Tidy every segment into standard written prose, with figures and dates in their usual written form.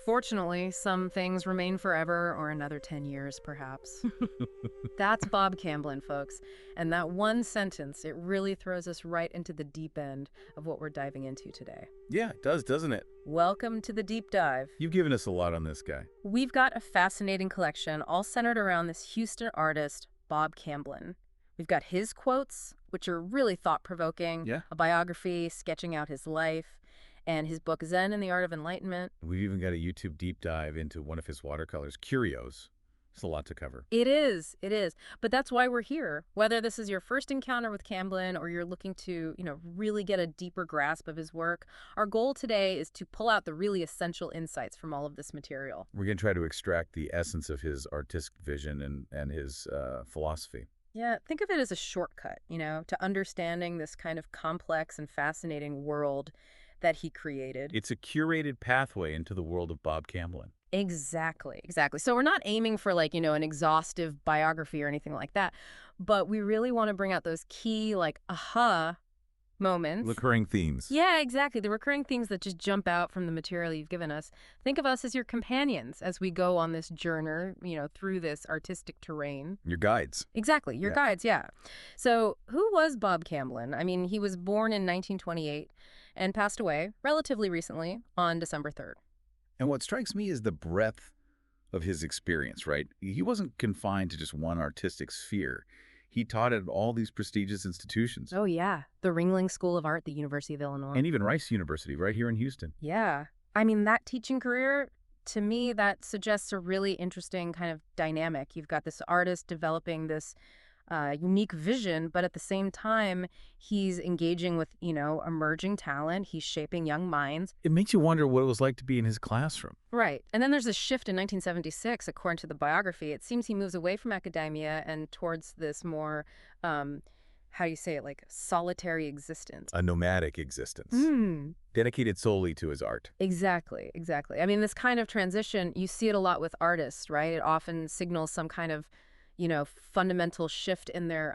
Fortunately, some things remain forever or another 10 years, perhaps. That's Bob Camblin, folks. And that one sentence, it really throws us right into the deep end of what we're diving into today. Yeah, it does, doesn't it? Welcome to the deep dive. You've given us a lot on this guy. We've got a fascinating collection all centered around this Houston artist, Bob Camblin. We've got his quotes, which are really thought-provoking, Yeah. a biography sketching out his life, and his book Zen and the Art of Enlightenment. We've even got a YouTube deep dive into one of his watercolors, Curios. It's a lot to cover. It is, it is. But that's why we're here. Whether this is your first encounter with Camblin or you're looking to, really get a deeper grasp of his work, our goal today is to pull out the really essential insights from all of this material. We're going to try to extract the essence of his artistic vision and his philosophy. Yeah, think of it as a shortcut, to understanding this kind of complex and fascinating world that he created. It's a curated pathway into the world of Bob Camblin. Exactly, exactly. So we're not aiming for an exhaustive biography or anything like that, but we really want to bring out those key aha moments. Recurring themes. Yeah, exactly. The recurring themes that just jump out from the material you've given us. Think of us as your companions as we go on this journey, through this artistic terrain. Your guides. Exactly, your guides, yeah. So who was Bob Camblin? I mean, he was born in 1928 and passed away relatively recently on December 3rd. And what strikes me is the breadth of his experience, right? He wasn't confined to just one artistic sphere. He taught at all these prestigious institutions. Oh, yeah. The Ringling School of Art, the University of Illinois. And even Rice University, right here in Houston. Yeah. I mean, that teaching career, to me, that suggests a really interesting kind of dynamic. You've got this artist developing this unique vision, but at the same time, he's engaging with, emerging talent. He's shaping young minds. It makes you wonder what it was like to be in his classroom. Right. And then there's a shift in 1976, according to the biography. It seems he moves away from academia and towards this more, how do you say it, like solitary existence. A nomadic existence. Dedicated solely to his art. Exactly, exactly. I mean, this kind of transition, you see it a lot with artists, right? It often signals some kind of fundamental shift in their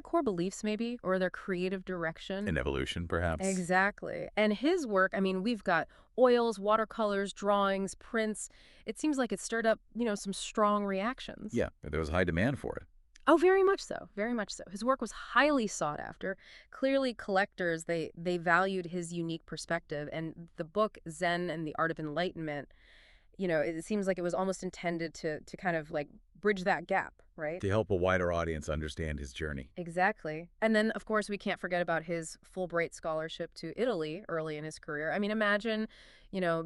core beliefs maybe, or their creative direction. An evolution, perhaps. Exactly. And his work, I mean, we've got oils, watercolors, drawings, prints. It seems like it stirred up, some strong reactions. Yeah, there was high demand for it. Oh, very much so. Very much so. His work was highly sought after. Clearly, collectors, they valued his unique perspective. And the book Zen and the Art of Enlightenment, it seems like it was almost intended to kind of bridge that gap, right? To help a wider audience understand his journey. Exactly. And then, of course, we can't forget about his Fulbright scholarship to Italy early in his career. I mean, imagine,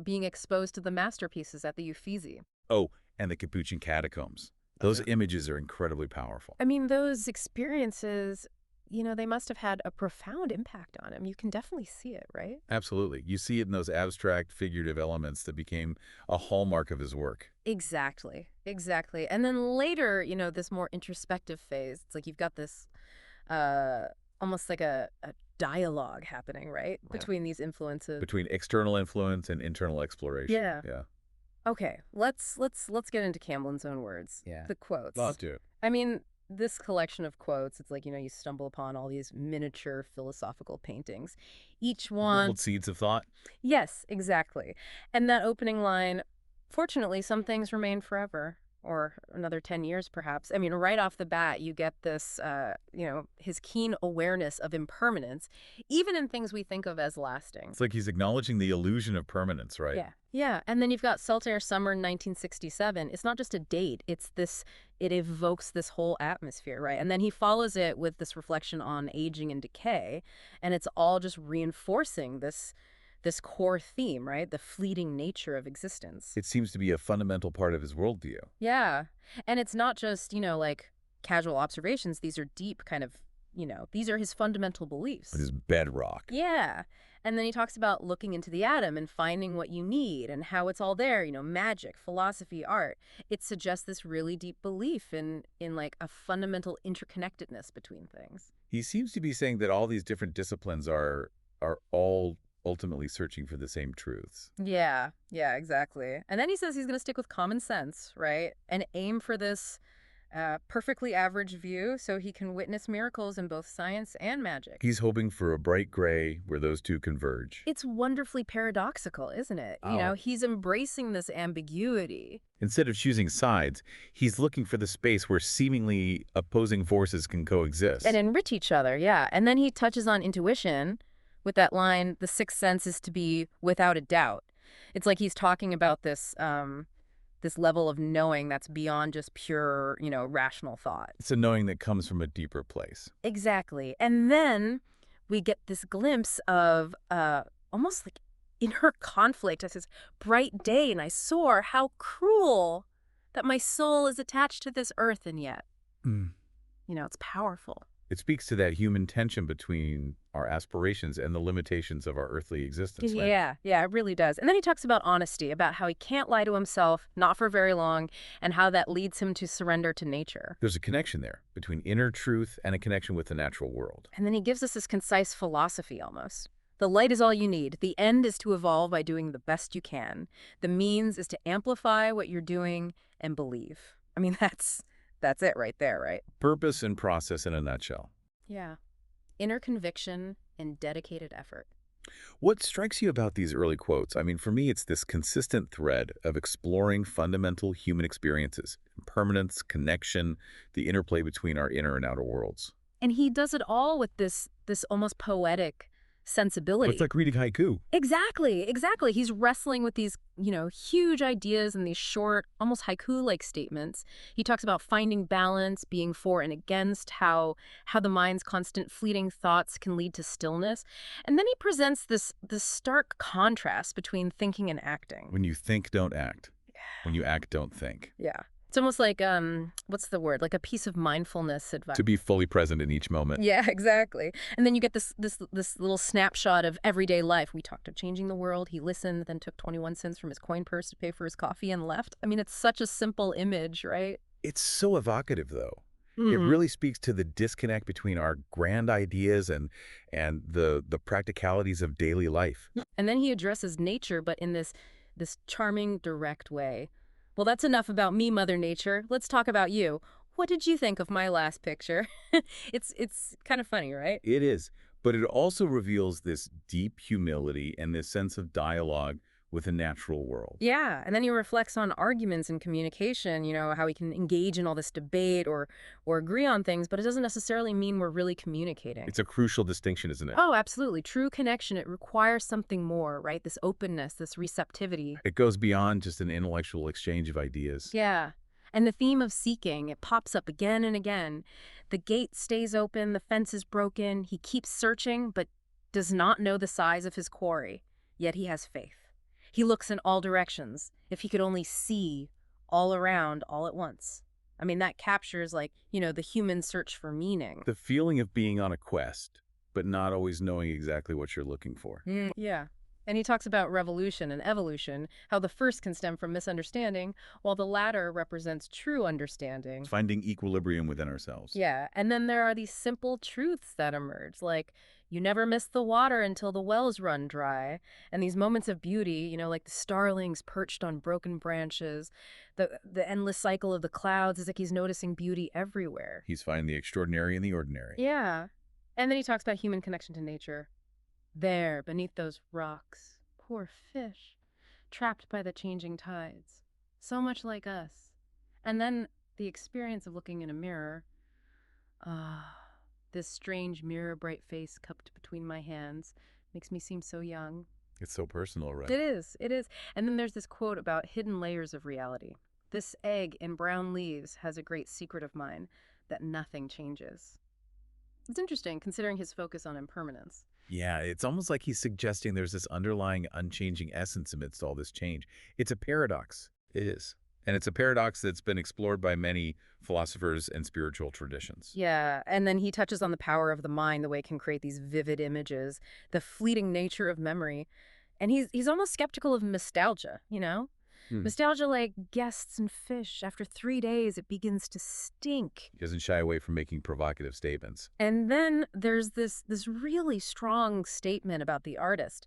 being exposed to the masterpieces at the Uffizi. Oh, and the Capuchin catacombs. Those images are incredibly powerful. I mean, those experiences, they must have had a profound impact on him. You can definitely see it, right? Absolutely. You see it in those abstract, figurative elements that became a hallmark of his work. Exactly. Exactly. And then later, this more introspective phase, it's like you've got this almost like a dialogue happening, right? Between these influences. Between external influence and internal exploration. Yeah. Yeah. Okay, let's get into Camblin's own words. Yeah. The quotes. Let's do it. I mean, this collection of quotes, it's like, you stumble upon all these miniature philosophical paintings. Each one... Old seeds of thought. Yes, exactly. And that opening line, fortunately, some things remain forever. Or another 10 years, perhaps. I mean, right off the bat, you get this, his keen awareness of impermanence, even in things we think of as lasting. It's like he's acknowledging the illusion of permanence, right? Yeah. Yeah. And then you've got Saltaire Summer 1967. It's not just a date. It evokes this whole atmosphere, right? And then he follows it with this reflection on aging and decay. And it's all just reinforcing this core theme, right? The fleeting nature of existence. It seems to be a fundamental part of his worldview. Yeah. And it's not just, casual observations. These are deep kind of, these are his fundamental beliefs. His bedrock. Yeah. And then he talks about looking into the atom and finding what you need and how it's all there, magic, philosophy, art. It suggests this really deep belief in a fundamental interconnectedness between things. He seems to be saying that all these different disciplines are all ultimately searching for the same truths. Yeah, exactly. And then he says he's going to stick with common sense, right? And aim for this, perfectly average view so he can witness miracles in both science and magic. He's hoping for a bright gray where those two converge. It's wonderfully paradoxical, isn't it? Oh. He's embracing this ambiguity. Instead of choosing sides, he's looking for the space where seemingly opposing forces can And coexist. enrich each other, yeah. And then he touches on intuition with that line, the sixth sense is to be without a doubt. It's like he's talking about this level of knowing that's beyond just pure, rational thought. It's a knowing that comes from a deeper place. Exactly. And then we get this glimpse of almost like inner conflict as this bright day, and I soar. How cruel that my soul is attached to this earth, and yet, Mm. it's powerful. It speaks to that human tension between our aspirations and the limitations of our earthly existence, right? Yeah, it really does. And then he talks about honesty, about how he can't lie to himself, not for very long, and how that leads him to surrender to nature. There's a connection there between inner truth and a connection with the natural world. And then he gives us this concise philosophy almost. The light is all you need. The end is to evolve by doing the best you can. The means is to amplify what you're doing and believe. I mean, that's it right there, right? Purpose and process in a nutshell. Yeah. Inner conviction and dedicated effort. What strikes you about these early quotes? I mean, for me, it's this consistent thread of exploring fundamental human experiences, impermanence, connection, the interplay between our inner and outer worlds. And he does it all with this almost poetic sensibility. It's like reading haiku. Exactly. He's wrestling with these, huge ideas and these short, almost haiku-like statements. He talks about finding balance, being for and against, how the mind's constant fleeting thoughts can lead to stillness. And then he presents this stark contrast between thinking and acting. When you think, don't act. When you act, don't think. Yeah. It's almost like, what's the word? Like a piece of mindfulness advice. To be fully present in each moment. Yeah, exactly. And then you get this little snapshot of everyday life. We talked of changing the world. He listened, then took 21 cents from his coin purse to pay for his coffee and left. I mean, it's such a simple image, right? It's so evocative, though. It Mhm. really speaks to the disconnect between our grand ideas and the practicalities of daily life. And then he addresses nature, but in this charming, direct way. Well, that's enough about me, Mother Nature. Let's talk about you. What did you think of my last picture? It's kind of funny, right? It is, but it also reveals this deep humility and this sense of dialogue with the natural world. Yeah, and then he reflects on arguments and communication, how we can engage in all this debate or agree on things, but it doesn't necessarily mean we're really communicating. It's a crucial distinction, isn't it? Oh, absolutely. True connection, it requires something more, right? This openness, this receptivity. It goes beyond just an intellectual exchange of ideas. Yeah. And the theme of seeking, it pops up again and again. The gate stays open, the fence is broken. He keeps searching, but does not know the size of his quarry. Yet he has faith. He looks in all directions. If he could only see all around all at once. I mean, that captures, the human search for meaning. The feeling of being on a quest, but not always knowing exactly what you're looking for. Yeah. And he talks about revolution and evolution, how the first can stem from misunderstanding, while the latter represents true understanding. Finding equilibrium within ourselves. Yeah, and then there are these simple truths that emerge, like you never miss the water until the wells run dry, and these moments of beauty, like the starlings perched on broken branches, the endless cycle of the clouds, is like he's noticing beauty everywhere. He's finding the extraordinary in the ordinary. Yeah, and then he talks about human connection to nature. There, beneath those rocks, poor fish, trapped by the changing tides, so much like us. And then the experience of looking in a mirror. Ah, this strange mirror bright face cupped between my hands makes me seem so young. It's so personal, right? It is. And then there's this quote about hidden layers of reality. This egg in brown leaves has a great secret of mine, that nothing changes. It's interesting, considering his focus on impermanence. Yeah, it's almost like he's suggesting there's this underlying unchanging essence amidst all this change. It's a paradox. It is. And it's a paradox that's been explored by many philosophers and spiritual traditions. Yeah, and then he touches on the power of the mind, the way it can create these vivid images, the fleeting nature of memory. And he's almost skeptical of nostalgia. Nostalgia like guests and fish. After 3 days, it begins to stink. He doesn't shy away from making provocative statements. And then there's this really strong statement about the artist.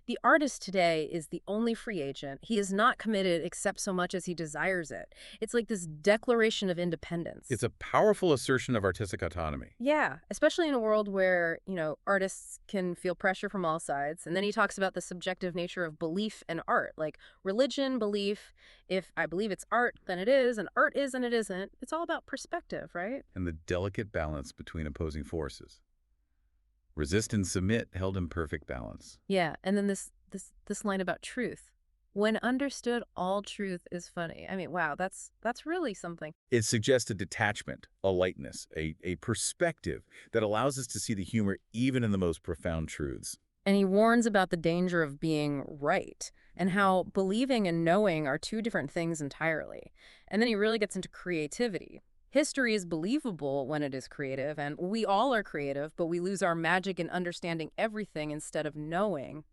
The artist today is the only free agent. He is not committed except so much as he desires it. It's like this declaration of It's independence. a powerful assertion of artistic autonomy. Yeah, especially in a world where, artists can feel pressure from all sides. And then he talks about the subjective nature of belief and art, like religion, belief. If I believe it's art, then it is, and art is and it isn't. It's all about perspective, right? And the delicate balance between opposing forces. Resist and submit held in perfect balance. Yeah, and then this line about truth. When understood, all truth is funny. I mean, wow, that's really something. It suggests a detachment, a lightness, a perspective that allows us to see the humor even in the most profound truths. And he warns about the danger of being right and how believing and knowing are two different things entirely. And then he really gets into creativity. History is believable when it is creative, and we all are creative, but we lose our magic in understanding everything instead of knowing.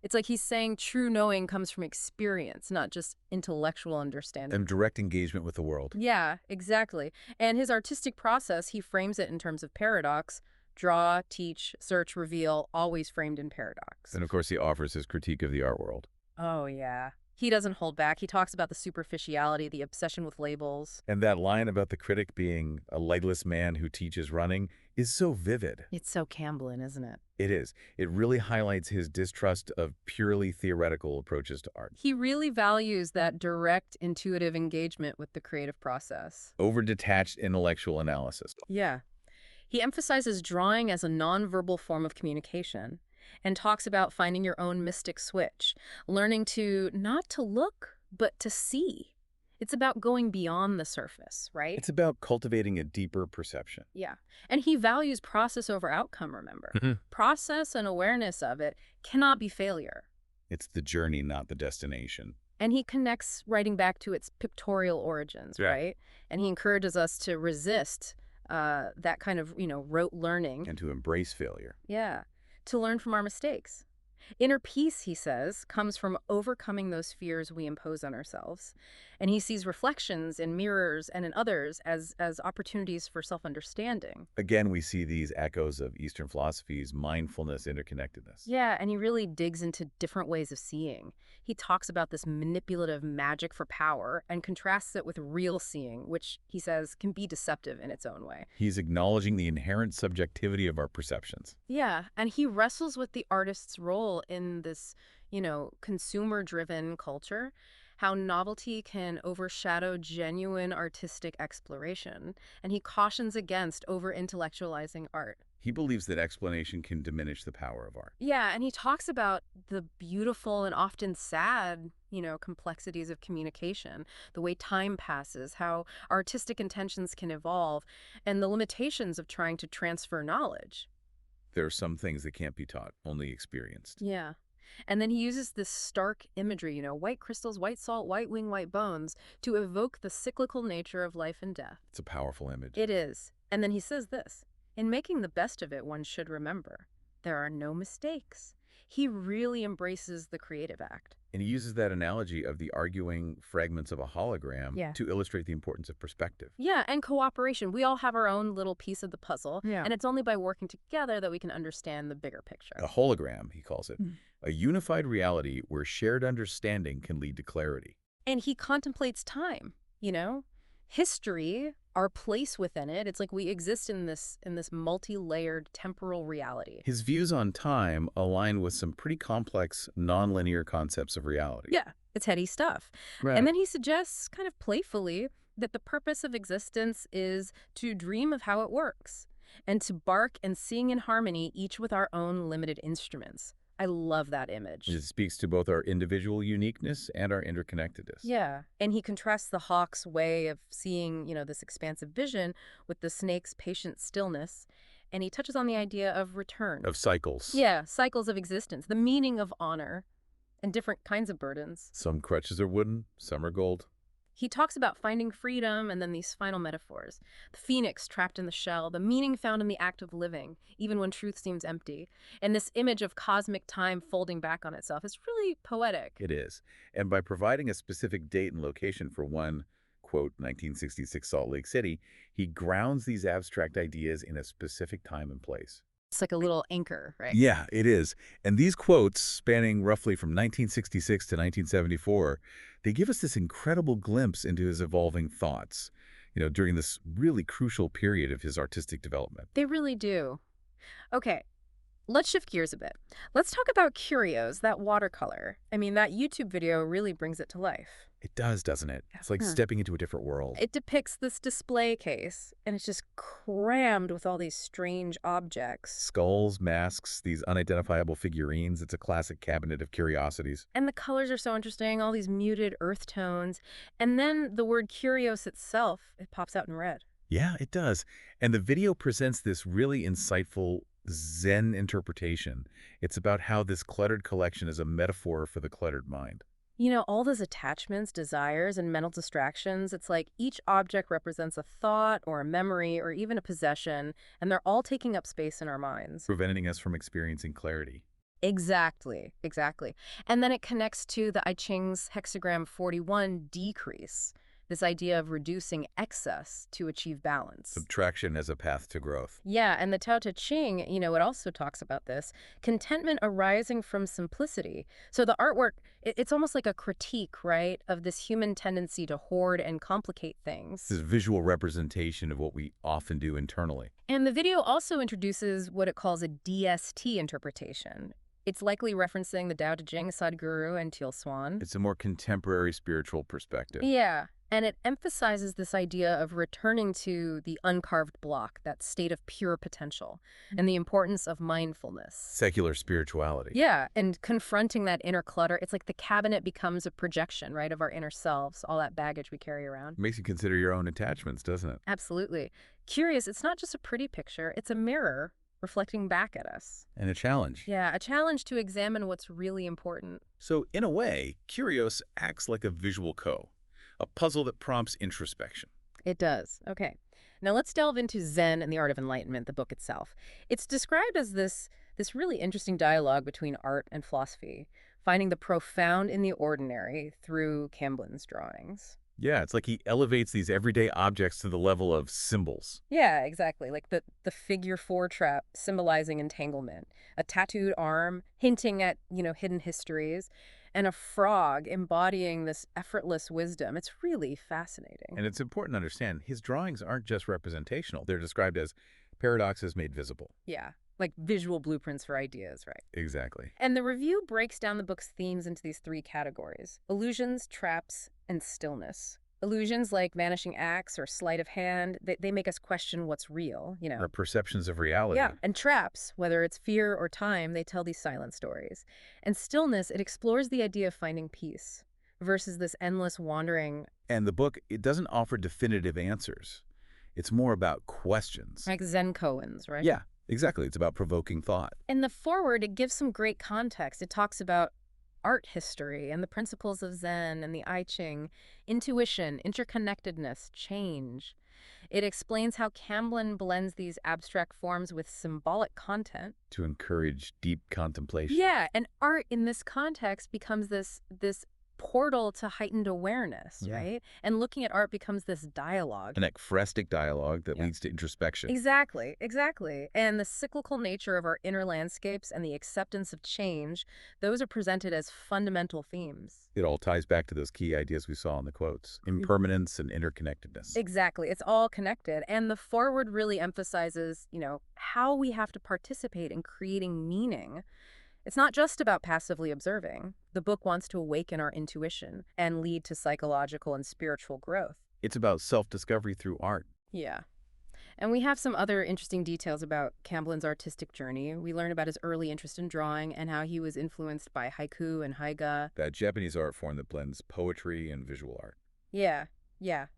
It's like he's saying true knowing comes from experience, not just intellectual understanding. And direct engagement with the world. Yeah, exactly. And his artistic process, he frames it in terms of paradox. Draw, teach, search, reveal, always framed in paradox. And of course, he offers his critique of the art world. Oh, yeah. He doesn't hold back. He talks about the superficiality, the obsession with labels. And that line about the critic being a legless man who teaches running is so vivid. It's so Camblin, isn't it? It is. It really highlights his distrust of purely theoretical approaches to art. He really values that direct, intuitive engagement with the creative process. Over-detached intellectual analysis. Yeah. He emphasizes drawing as a nonverbal form of communication and talks about finding your own mystic switch, learning to not to look, but to see. It's about going beyond the surface, right? It's about cultivating a deeper perception. Yeah. And he values process over outcome, remember. Mhm. Process and awareness of it cannot be failure. It's the journey, not the destination. And he connects writing back to its pictorial origins, Yeah. right? And he encourages us to resist that kind of, rote learning. And to embrace failure. Yeah, to learn from our mistakes. Inner peace, he says, comes from overcoming those fears we impose on ourselves. And he sees reflections in mirrors and in others as opportunities for self-understanding. Again, we see these echoes of Eastern philosophy's mindfulness, interconnectedness. Yeah, and he really digs into different ways of seeing. He talks about this manipulative magic for power and contrasts it with real seeing, which he says can be deceptive in its own way. He's acknowledging the inherent subjectivity of our perceptions. Yeah, and he wrestles with the artist's role in this, consumer-driven culture, how novelty can overshadow genuine artistic exploration, and he cautions against over-intellectualizing art. He believes that explanation can diminish the power of art. Yeah, and he talks about the beautiful and often sad, complexities of communication, the way time passes, how artistic intentions can evolve, and the limitations of trying to transfer knowledge. There are some things that can't be taught, only experienced. Yeah. And then he uses this stark imagery, white crystals, white salt, white wing, white bones, to evoke the cyclical nature of life and death. It's a powerful image. It is. And then he says this, in making the best of it, one should remember, there are no mistakes. He really embraces the creative act. And he uses that analogy of the arguing fragments of a hologram Yeah. to illustrate the importance of perspective. Yeah, and cooperation. We all have our own little piece of the puzzle, Yeah. and it's only by working together that we can understand the bigger picture. A hologram, he calls it. Mm. A unified reality where shared understanding can lead to clarity. And he contemplates time, history, our place within it. It's like we exist in this multi-layered temporal reality. His views on time align with some pretty complex, nonlinear concepts of reality. Yeah, it's heady stuff. Right. And then he suggests, kind of playfully, that the purpose of existence is to dream of how it works and to bark and sing in harmony, each with our own limited instruments. I love that image. It speaks to both our individual uniqueness and our interconnectedness. Yeah, and he contrasts the hawk's way of seeing, this expansive vision with the snake's patient stillness, and he touches on the idea of return. Of cycles. Yeah, cycles of existence, the meaning of honor, and different kinds of burdens. Some crutches are wooden, some are gold. He talks about finding freedom and then these final metaphors. The phoenix trapped in the shell, the meaning found in the act of living, even when truth seems empty. And this image of cosmic time folding back on itself is really poetic. It is. And by providing a specific date and location for one, quote, 1966 Salt Lake City, he grounds these abstract ideas in a specific time and place. It's like a little anchor, right? Yeah, it is. And these quotes, spanning roughly from 1966 to 1974, they give us this incredible glimpse into his evolving thoughts, during this really crucial period of his artistic development. They really do. Okay, let's shift gears a bit. Let's talk about Curios, that watercolor. I mean, that YouTube video really brings it to life. It does, doesn't it? It's like Huh. stepping into a different world. It depicts this display case, and it's just crammed with all these strange objects. Skulls, masks, these unidentifiable figurines. It's a classic cabinet of curiosities. And the colors are so interesting, all these muted earth tones. And then the word Curios itself, it pops out in red. Yeah, it does. And the video presents this really insightful Zen interpretation. It's about how this cluttered collection is a metaphor for the cluttered mind. All those attachments, desires, and mental distractions, it's like each object represents a thought or a memory or even a possession, and they're all taking up space in our minds. Preventing us from experiencing clarity. Exactly, exactly. And then it connects to the I Ching's hexagram 41 decrease, this idea of reducing excess to achieve balance. Subtraction as a path to growth. Yeah, and the Tao Te Ching, it also talks about this contentment arising from simplicity. So the artwork, it's almost like a critique, right, of this human tendency to hoard and complicate things. This is visual representation of what we often do internally. And the video also introduces what it calls a DST interpretation. It's likely referencing the Tao Te Ching, Sadhguru, and Teal Swan. It's a more contemporary spiritual perspective. Yeah, and it emphasizes this idea of returning to the uncarved block, that state of pure potential, and the importance of mindfulness. Secular spirituality. Yeah, and confronting that inner clutter, it's like the cabinet becomes a projection, right, of our inner selves, all that baggage we carry around. Makes you consider your own attachments, doesn't it? Absolutely. Curious, it's not just a pretty picture, it's a mirror reflecting back at us. And a challenge. Yeah, a challenge to examine what's really important. So, in a way, Curios acts like a visual a puzzle that prompts introspection. It does. Okay. Now let's delve into Zen and the Art of Enlightenment, the book itself. It's described as this really interesting dialogue between art and philosophy, finding the profound in the ordinary through Camblin's drawings. Yeah, it's like he elevates these everyday objects to the level of symbols. Yeah, exactly. Like the figure four trap symbolizing entanglement, a tattooed arm hinting at, hidden histories, and a frog embodying this effortless wisdom. It's really fascinating. And it's important to understand, his drawings aren't just representational. They're described as paradoxes made visible. Yeah, like visual blueprints for ideas, right? Exactly. And the review breaks down the book's themes into these three categories: illusions, traps, and stillness. Illusions like vanishing acts or sleight of hand, they make us question what's real, Our perceptions of reality. Yeah, and traps, whether it's fear or time, they tell these silent stories. And stillness, it explores the idea of finding peace versus this endless wandering. And the book, it doesn't offer definitive answers. It's more about questions. Like Zen koans, right? Yeah, exactly. It's about provoking thought. In the foreword, it gives some great context. It talks about art history and the principles of Zen and the I Ching, intuition, interconnectedness, change. It explains how Camblin blends these abstract forms with symbolic content. To encourage deep contemplation. Yeah, and art in this context becomes this portal to heightened awareness, Yeah. right? And looking at art becomes this dialogue. An ekphrastic dialogue that Yeah. leads to introspection. Exactly, exactly. And the cyclical nature of our inner landscapes and the acceptance of change, those are presented as fundamental themes. It all ties back to those key ideas we saw in the quotes. Impermanence and interconnectedness. Exactly. It's all connected. And the foreword really emphasizes, how we have to participate in creating meaning. It's not just about passively observing. The book wants to awaken our intuition and lead to psychological and spiritual growth. It's about self-discovery through art. Yeah. And we have some other interesting details about Camblin's artistic journey. We learn about his early interest in drawing and how he was influenced by haiku and haiga. That Japanese art form that blends poetry and visual art. Yeah.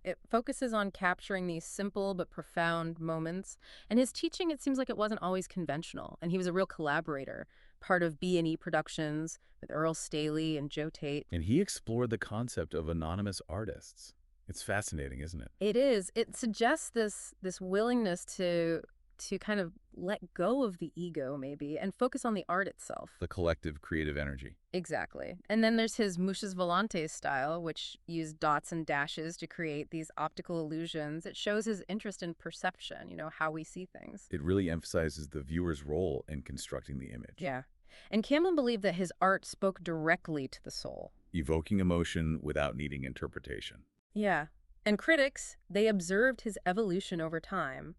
It focuses on capturing these simple but profound moments. And his teaching, it seems like it wasn't always conventional. And he was a real collaborator, part of B&E Productions with Earl Staley and Joe Tate. And he explored the concept of anonymous artists. It's fascinating, isn't it? It is. It suggests this willingness to to kind of let go of the ego, maybe, and focus on the art itself. The collective creative energy. Exactly. And then there's his Muses Volantes style, which used dots and dashes to create these optical illusions. It shows his interest in perception, how we see things. It really emphasizes the viewer's role in constructing the image. Yeah. And Camblin believed that his art spoke directly to the soul. Evoking emotion without needing interpretation. Yeah. And critics, they observed his evolution over time.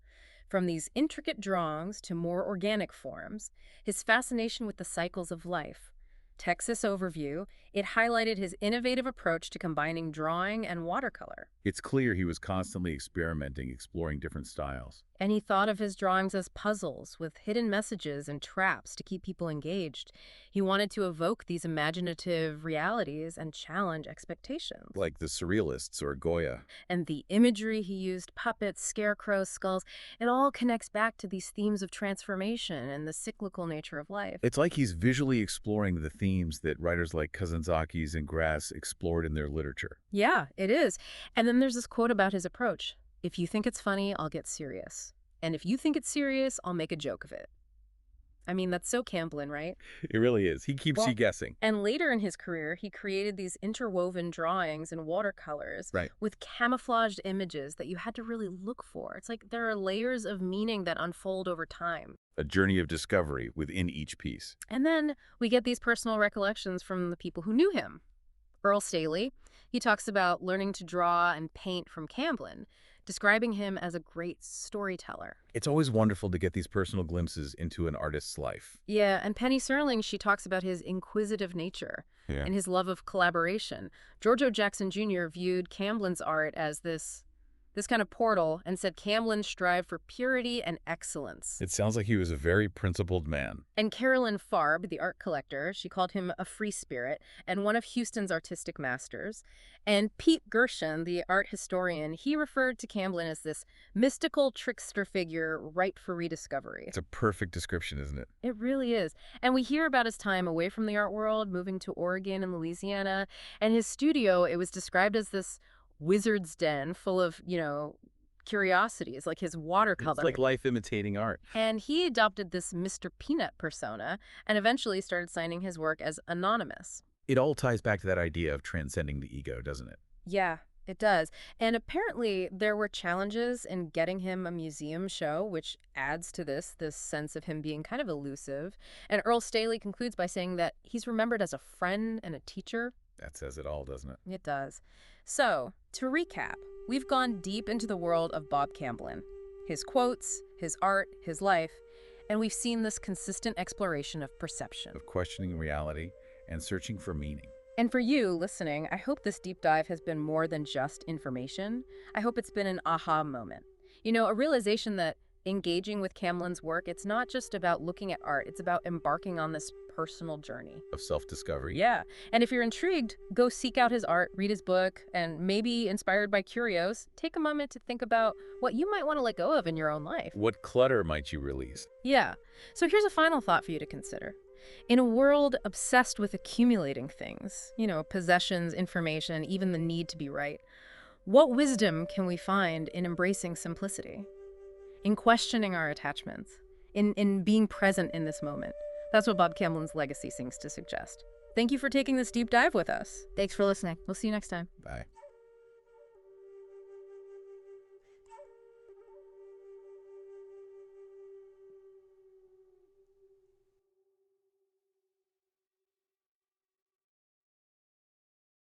From these intricate drawings to more organic forms, his fascination with the cycles of life. Texas Overview, it highlighted his innovative approach to combining drawing and watercolor. It's clear he was constantly experimenting, exploring different styles. And he thought of his drawings as puzzles with hidden messages and traps to keep people engaged. He wanted to evoke these imaginative realities and challenge expectations. Like the surrealists or Goya. And the imagery he used, puppets, scarecrows, skulls, it all connects back to these themes of transformation and the cyclical nature of life. It's like he's visually exploring the themes that writers like Kazantzakis and Grass explored in their literature. Yeah, it is. And then there's this quote about his approach. If you think it's funny, I'll get serious. And if you think it's serious, I'll make a joke of it. I mean, that's so Camblin, right? It really is. He keeps you guessing. And later in his career, he created these interwoven drawings and watercolors with camouflaged images that you had to really look for. It's like there are layers of meaning that unfold over time. A journey of discovery within each piece. And then we get these personal recollections from the people who knew him. Earl Staley, he talks about learning to draw and paint from Camblin, describing him as a great storyteller. It's always wonderful to get these personal glimpses into an artist's life. Yeah, and Penny Serling, she talks about his inquisitive nature and his love of collaboration. George O. Jackson Jr. viewed Camblin's art as this kind of portal and said Camblin strived for purity and excellence. It sounds like he was a very principled man. And Carolyn Farb, the art collector, she called him a free spirit and one of Houston's artistic masters. And Pete Gershon, the art historian, he referred to Camblin as this mystical trickster figure ripe for rediscovery. It's a perfect description, isn't it? It really is. And we hear about his time away from the art world, moving to Oregon and Louisiana. And his studio, it was described as this wizard's den full of, curiosities, like his watercolor. It's like life imitating art. And he adopted this Mr. Peanut persona and eventually started signing his work as anonymous. It all ties back to that idea of transcending the ego, doesn't it? Yeah, it does. And apparently there were challenges in getting him a museum show, which adds to this sense of him being kind of elusive. And Earl Staley concludes by saying that he's remembered as a friend and a teacher. That says it all, doesn't it? It does. So, to recap, we've gone deep into the world of Bob Camblin, his quotes, his art, his life, and we've seen this consistent exploration of perception. Of questioning reality and searching for meaning. And for you listening, I hope this deep dive has been more than just information. I hope it's been an aha moment. A realization that engaging with Camblin's work, it's not just about looking at art, it's about embarking on this personal journey of self-discovery. Yeah. And if you're intrigued, go seek out his art, read his book, and maybe inspired by Curios, take a moment to think about what you might want to let go of in your own life. What clutter might you release? Yeah. So here's a final thought for you to consider. In a world obsessed with accumulating things, possessions, information, even the need to be right, what wisdom can we find in embracing simplicity? In questioning our attachments, in being present in this moment. That's what Bob Camblin's legacy seems to suggest. Thank you for taking this deep dive with us. Thanks for listening. We'll see you next time. Bye.